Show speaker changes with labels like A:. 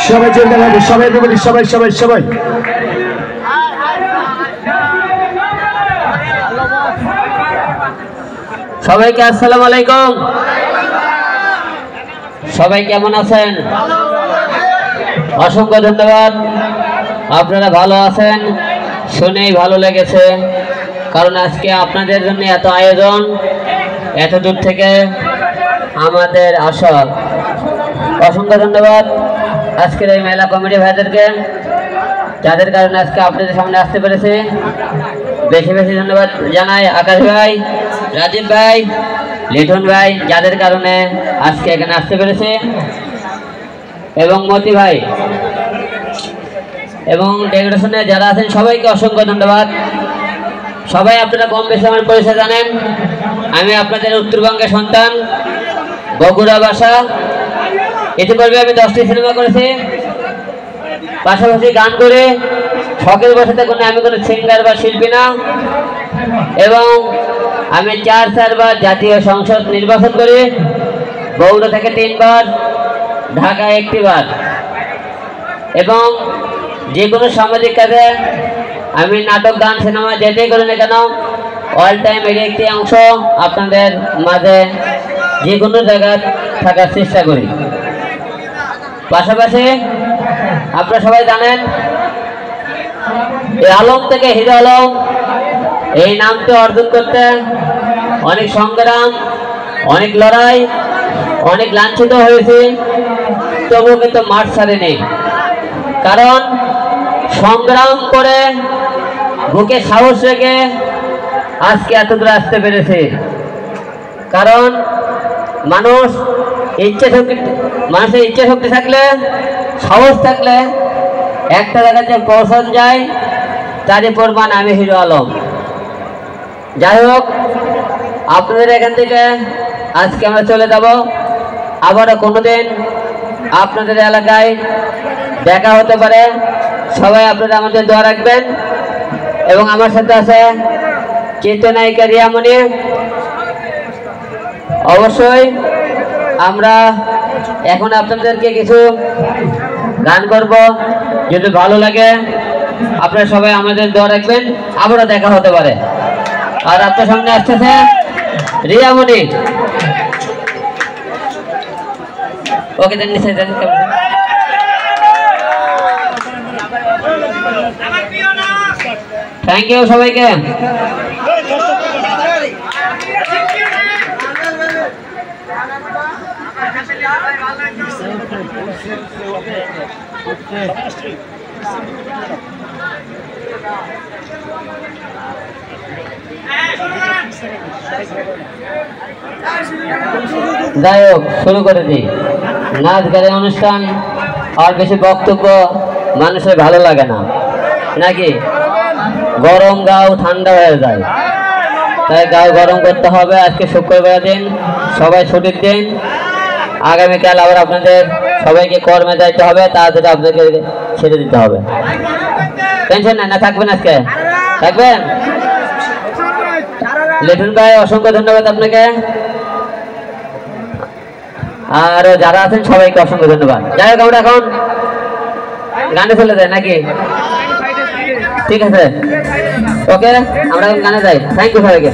A: সবাই চলতে হবে, সবাই বলি, সবাই সবাই সবাই।
B: সবাইকে আসসালামু আলাইকুম। সবাই কেমন আছেন? অসংখ্য ধন্যবাদ। আপনারা ভালো আছেন শুনেই ভালো লেগেছে, কারণ আজকে আপনাদের জন্য এত আয়োজন, এত দূর থেকে আমাদের আসা। অসংখ্য ধন্যবাদ আজকের এই মেলা কমিটি ভাইদেরকে, যাদের কারণে আজকে আপনাদের সামনে আসতে পেরেছি। বেশি বেশি ধন্যবাদ জানাই আকাশ ভাই, রাজীব ভাই, লিটন ভাই, যাদের কারণে আজকে এখানে আসতে পেরেছে, এবং মতি ভাই এবং ডেকোরেশনে যারা আছেন সবাইকে অসংখ্য ধন্যবাদ। সবাই আপনারা কম বেশি আমার পরিচয় জানেন। আমি আপনাদের উত্তরবঙ্গের সন্তান, বগুড়া বাসা। ইতিপূর্বে আমি 10টি সিনেমা করেছি, পাশাপাশি গান করে শখের বসাতে আমি কোনো সিঙ্গার বা শিল্পী না। এবং আমি 4 বার জাতীয় সংসদ নির্বাচন করি, বগুড়া থেকে 3 বার, ঢাকা 1টি বার। এবং যে কোনো সামাজিক কাজে আমি নাটক, গান, সিনেমা যেটাই করি না কেন, অল টাইম এর একটি অংশ আপনাদের মাঝে যে কোনো জায়গায় থাকার চেষ্টা করি। পাশাপাশি আপনারা সবাই জানেন এই আলম থেকে হিরো আলম এই নামটি অর্জন করতে অনেক সংগ্রাম, অনেক লড়াই, অনেক লাঞ্ছিত হয়েছে, তবুও কিন্তু মাঠ ছাড়েনি। কারণ সংগ্রাম করে বুকে সাহস রেখে আজকে এত দূরে আসতে পেরেছে। কারণ মানুষের ইচ্ছা শক্তি থাকলে, সাহস থাকলে একটা জায়গাতে পৌঁছানো যায়। তারই প্রমাণ আমি হিরো আলম। যাই হোক, আপনাদের এখান থেকে আজকে আমরা চলে যাব। আবারও কোনোদিন আপনাদের এলাকায় দেখা হতে পারে। সবাই আপনারা আমাদের দোয়া রাখবেন। এবং আমার সাথে আছে চিত্রনায়িকা রিয়ামণি। অবশ্যই আমরা এখন আপনাদেরকে কিছু গান করব, যদি ভালো লাগে আপনারা সবাই আমাদের দোয়া রাখবেন। আবারও দেখা হতে পারে। আর আপনার সামনে আসতেছে রিয়ামণি। ওকে দেন, নিচে দেন। থ্যাংক ইউ সবাইকে। যাই হোক, শুরু করে দিই। নাচ গানের অনুষ্ঠান আর বেশি বক্তব্য মানুষের ভালো লাগে না, নাকি? গরম গাও ঠান্ডা হয়ে যায়, তাই গাও গরম করতে হবে। আজকে শুক্রবার দিন, সবাই ছুটির দিন। আগামীকাল আবার আপনাদের সবাইকে কর্মে যাইতে হবে, তাড়াতাড়ি আপনাকে ছেড়ে দিতে হবে। টেনশন নাই, না থাকবেন? আজকে থাকবেন? লিটন ভাই অসংখ্য ধন্যবাদ আপনাকে, আর যারা আছেন সবাইকে অসংখ্য ধন্যবাদ। যাই হোক, আমরা এখন গানে চলে যাই, নাকি? ঠিক আছে, ওকে, আমরা এখন গানে যাই। থ্যাংক ইউ সবাইকে।